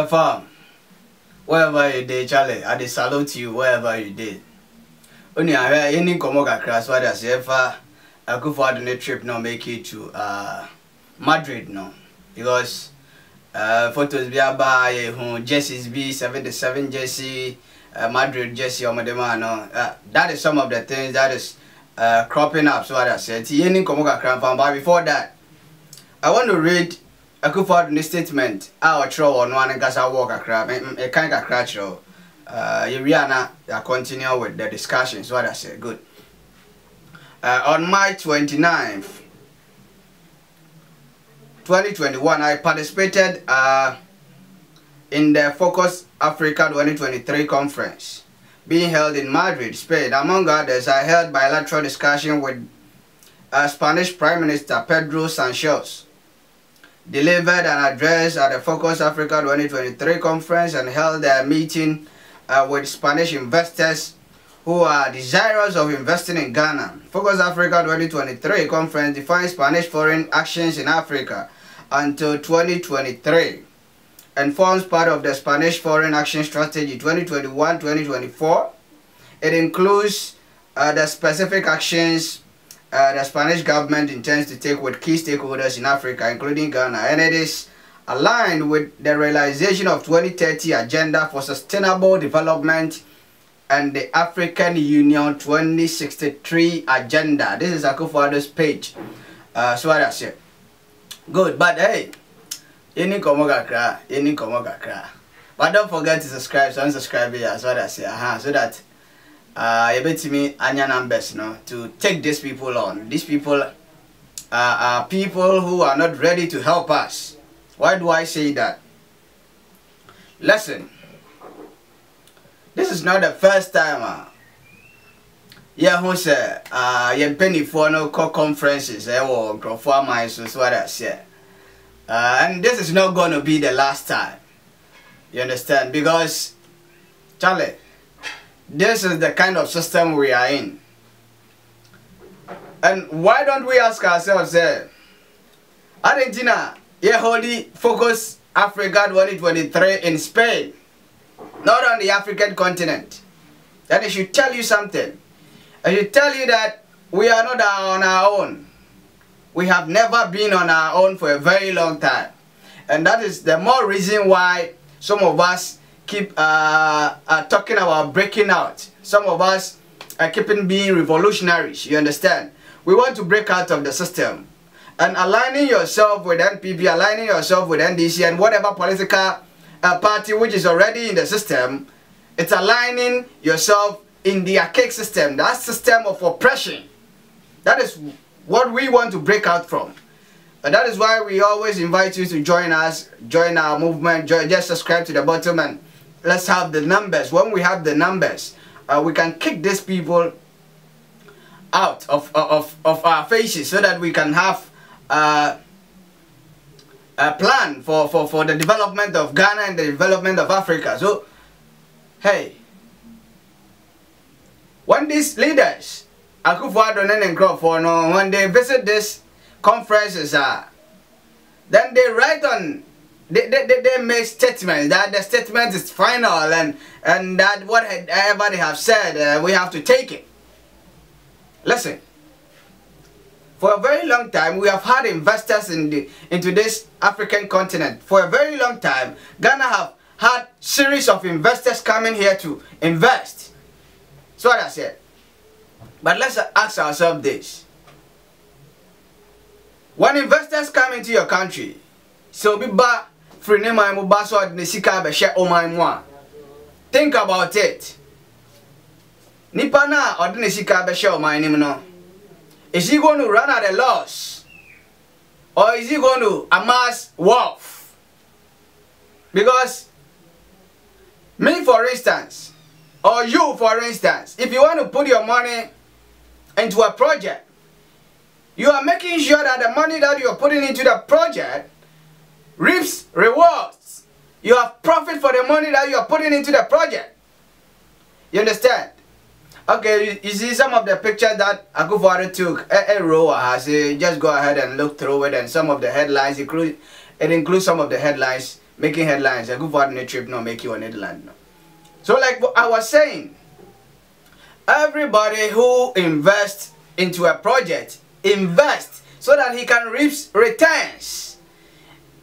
farm, wherever you did, Charlie, I did salute you wherever you did. Only I heard any Komoka crash, what I say, if Akufo Addo trip no make it to Madrid, no, because photos be about jerseys be 77 jersey, Madrid jersey or Madema, no, that is some of the things that is cropping up. So what I said, any Komoka crash, but before that, I want to read Akufo Addo statement. Our throw on one and gas I walk a crab, a kind of crash show. I continue with the discussions. What I said, good. On March 29th, 2021, I participated in the Focus Africa 2023 conference being held in Madrid, Spain. Among others, I held bilateral discussion with Spanish Prime Minister Pedro Sanchez, delivered an address at the Focus Africa 2023 conference, and held a meeting with Spanish investors who are desirous of investing in Ghana. Focus Africa 2023 conference defines Spanish foreign actions in Africa until 2023 and forms part of the Spanish Foreign Action Strategy 2021-2024. It includes the specific actions the Spanish government intends to take with key stakeholders in Africa, including Ghana, and it is aligned with the realization of 2030 Agenda for Sustainable Development and the African Union 2063 Agenda. This is Akufo Addo's page. So what I said. Good, but hey, any Komoka, any Komoka. But don't forget to subscribe, so unsubscribe here, that's what I say. So that you bet me anya numbers, no, to take these people on. These people are people who are not ready to help us. Why do I say that? Listen, this is not the first time. Yeah, who say you penny for no conferences or performance, so what I say. And this is not going to be the last time. You understand? Because Charlie, this is the kind of system we are in. And why don't we ask ourselves, Argentina, yeah, holy Focus Africa 2023 in Spain, not on the African continent. That it should tell you something. It should tell you that we are not on our own. We have never been on our own for a very long time. And that is the more reason why some of us keep talking about breaking out. Some of us are keeping being revolutionaries, you understand? We want to break out of the system. And aligning yourself with NPP, aligning yourself with NDC and whatever political party which is already in the system, it's aligning yourself in the archaic system, that system of oppression. That is what we want to break out from. And that is why we always invite you to join us, join our movement, just subscribe to the bottom and let's have the numbers. When we have the numbers, we can kick these people out of our faces so that we can have a plan for the development of Ghana and the development of Africa. So, hey, when these leaders, Akufo Addo and Akufo, when they visit these conferences, then they write on, they make statements that the statement is final and that whatever they have said, we have to take it. Listen. For a very long time, we have had investors into this African continent. For a very long time, Ghana have had series of investors coming here to invest. So what I said. But let's ask ourselves this. When investors come into your country, so be back free name think about it. Nipa na ordinary sika be share my name no. Is he going to run at a loss? Or is he going to amass wealth? Because me, for instance, or you, for instance, if you want to put your money into a project, you are making sure that the money that you are putting into the project reaps rewards. You have profit for the money that you are putting into the project. You understand? Okay, you see some of the pictures that Akufo Addo took. A row has just go ahead and look through it, and some of the headlines it includes some of the headlines making headlines. Akufo Addo no trip no make you on Netherlands. No. So like I was saying, everybody who invests into a project, invest so that he can reap returns.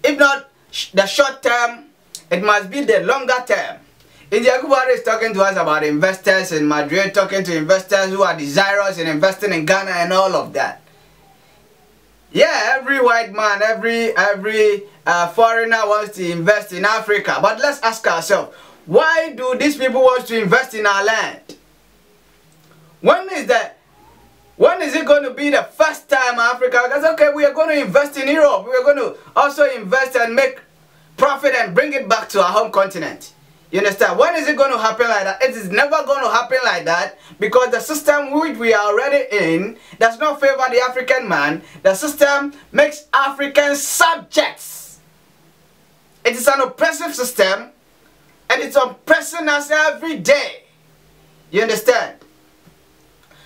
If not the short term, it must be the longer term. Akufo Addo is talking to us about investors in Madrid, talking to investors who are desirous in investing in Ghana and all of that. Yeah, every white man, every foreigner wants to invest in Africa. But let's ask ourselves, why do these people want to invest in our land? When is it going to be the first time Africa goes, okay, we are going to invest in Europe. We are going to also invest and make profit and bring it back to our home continent. You understand? When is it going to happen like that? It is never going to happen like that, because the system which we are already in does not favor the African man. The system makes Africans subjects. It is an oppressive system, and it's oppressing us every day. You understand?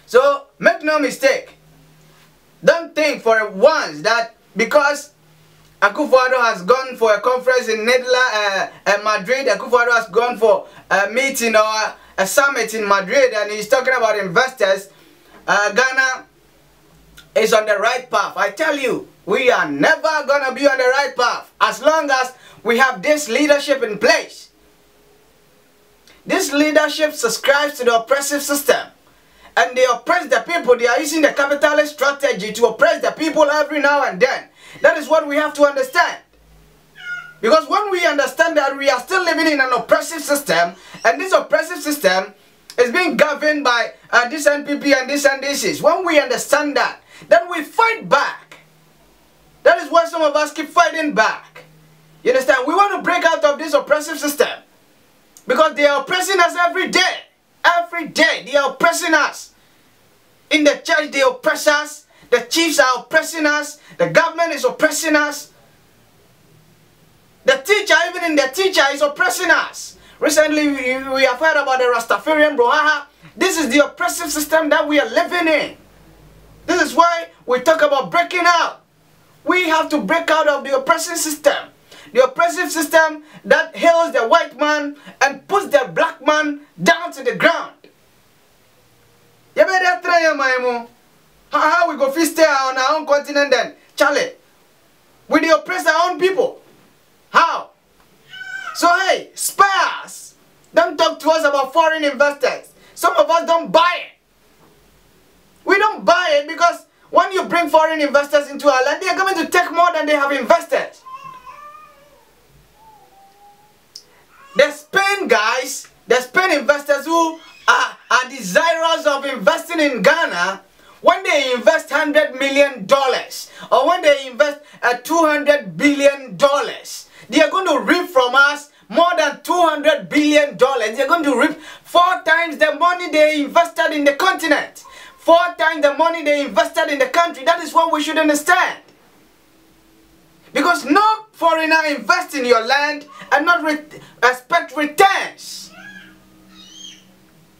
So make no mistake. Don't think for once that because Akufo Addo has gone for a conference in Madrid, Akufo Addo has gone for a meeting or a summit in Madrid, and he's talking about investors, Ghana is on the right path. I tell you, we are never going to be on the right path as long as we have this leadership in place. This leadership subscribes to the oppressive system, and they oppress the people. They are using the capitalist strategy to oppress the people every now and then. That is what we have to understand. Because when we understand that we are still living in an oppressive system, and this oppressive system is being governed by this NPP and this and this is, when we understand that, then we fight back. That is why some of us keep fighting back. You understand? We want to break out of this oppressive system, because they are oppressing us every day. Every day they are oppressing us. In the church they oppress us. The chiefs are oppressing us. The government is oppressing us. The teacher, even in the teacher, is oppressing us. Recently, we have heard about the Rastafarian brouhaha. This is the oppressive system that we are living in. This is why we talk about breaking out. We have to break out of the oppressive system. The oppressive system that hails the white man and puts the black man down to the ground. You better try your mind. How we go feast on our own continent then? Charlie, we oppress our own people. How? So hey, spare us. Don't talk to us about foreign investors. Some of us don't buy it. We don't buy it because when you bring foreign investors into our land, they are going to take more than they have invested. The Spain guys, the Spain investors who are desirous of investing in Ghana, when they invest $100 million or when they invest $200 billion, they are going to reap from us more than $200 billion. They are going to reap 4 times the money they invested in the continent. 4 times the money they invested in the country. That is what we should understand. Because no foreigner invests in your land and not expect returns.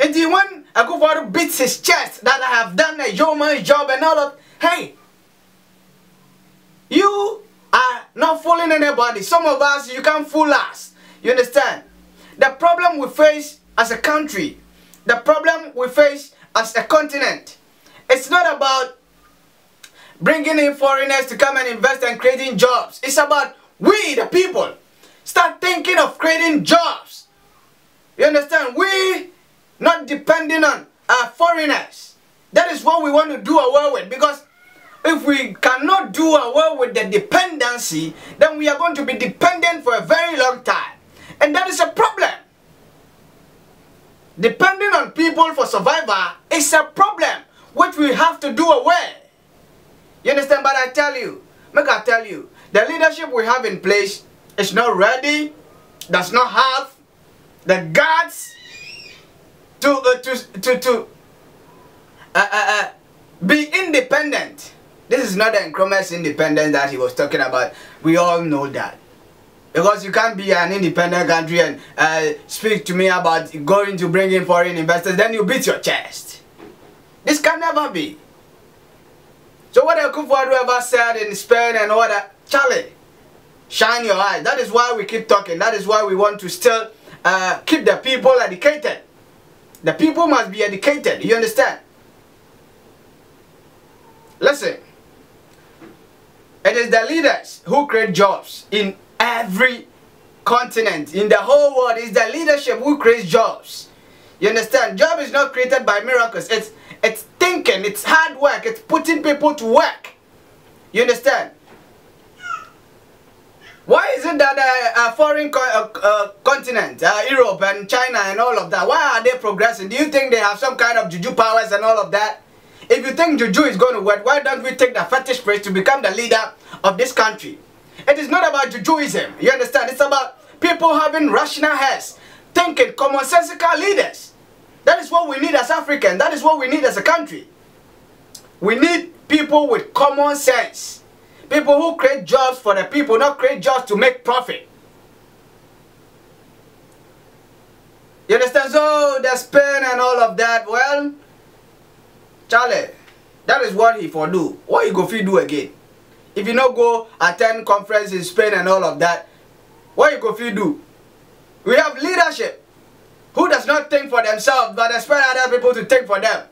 And when Akufo Addo beats his chest that I have done a yeoman's job and all of, hey, you are not fooling anybody. Some of us, you can't fool us. You understand? The problem we face as a country, the problem we face as a continent, it's not about bringing in foreigners to come and invest and creating jobs. It's about we, the people, start thinking of creating jobs. You understand? We not depending on foreigners. That is what we want to do away with, because if we cannot do away with the dependency, then we are going to be dependent for a very long time. And that is a problem. Depending on people for survival is a problem which we have to do away. You understand? But I tell you, the leadership we have in place is not ready, does not have the guts to be independent. This is not the Nkrumah's independence that he was talking about. We all know that. Because you can't be an independent country and speak to me about going to bring in foreign investors, then you beat your chest. This can never be. So what Akufo Addo ever said in Spain and all that, Charlie, shine your eyes. That is why we keep talking. That is why we want to still keep the people educated. The people must be educated. You understand? Listen. It is the leaders who create jobs in every continent. In the whole world, it's the leadership who creates jobs. You understand? Job is not created by miracles. It's thinking, it's hard work, it's putting people to work. You understand? Why is it that foreign continent, Europe and China and all of that, why are they progressing? Do you think they have some kind of juju powers and all of that? If you think juju is going to work, why don't we take the fetish priest to become the leader of this country? It is not about jujuism, you understand? It's about people having rational heads, thinking, commonsensical leaders. That is what we need as Africans. That is what we need as a country. We need people with common sense. People who create jobs for the people, not create jobs to make profit. You understand? So the Spain and all of that, well, Charlie, that is what he for do. What you go fit do again? If you not go attend conference in Spain and all of that, what you go fit do? We have leadership who does not think for themselves but expect other people to think for them.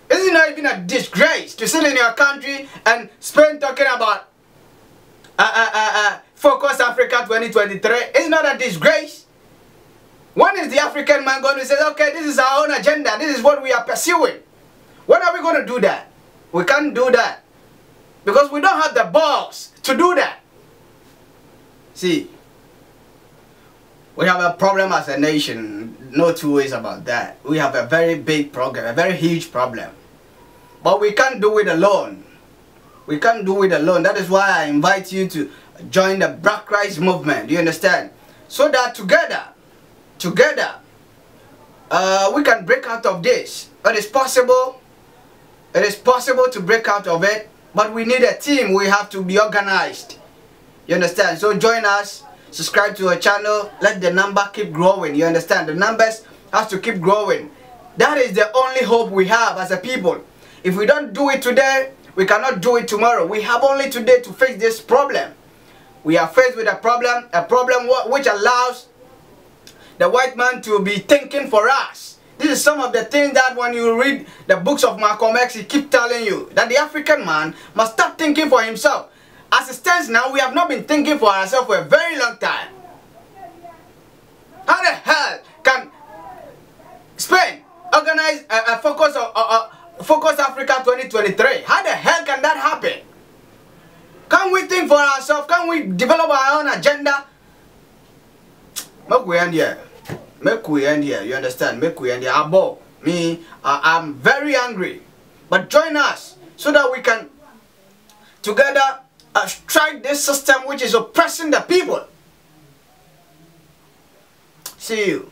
Isn't it not even a disgrace to sit in your country and Spain talking about Focus Africa 2023? It's not a disgrace. When is the African man going to say, okay, this is our own agenda, this is what we are pursuing? When are we going to do that? We can't do that. Because we don't have the balls to do that. See, we have a problem as a nation. No two ways about that. We have a very big problem, a very huge problem. But we can't do it alone. We can't do it alone. That is why I invite you to join the Black Rights movement. Do you understand? So that together, we can break out of this. It is possible. It is possible to break out of it. But we need a team. We have to be organized. You understand? So join us. Subscribe to our channel. Let the number keep growing. You understand? The numbers have to keep growing. That is the only hope we have as a people. If we don't do it today, we cannot do it tomorrow. We have only today to face this problem. We are faced with a problem which allows the white man to be thinking for us. This is some of the things that when you read the books of Malcolm X, he keeps telling you that the African man must start thinking for himself. As it stands now, we have not been thinking for ourselves for a very long time. How the hell can Spain organize a Focus Africa 2023? How the hell can that happen? Can we think for ourselves? Can we develop our own agenda? Make we end here. Make we end here. You understand? Make we end here. Abo, me, I'm very angry. But join us so that we can together strike this system which is oppressing the people. See you.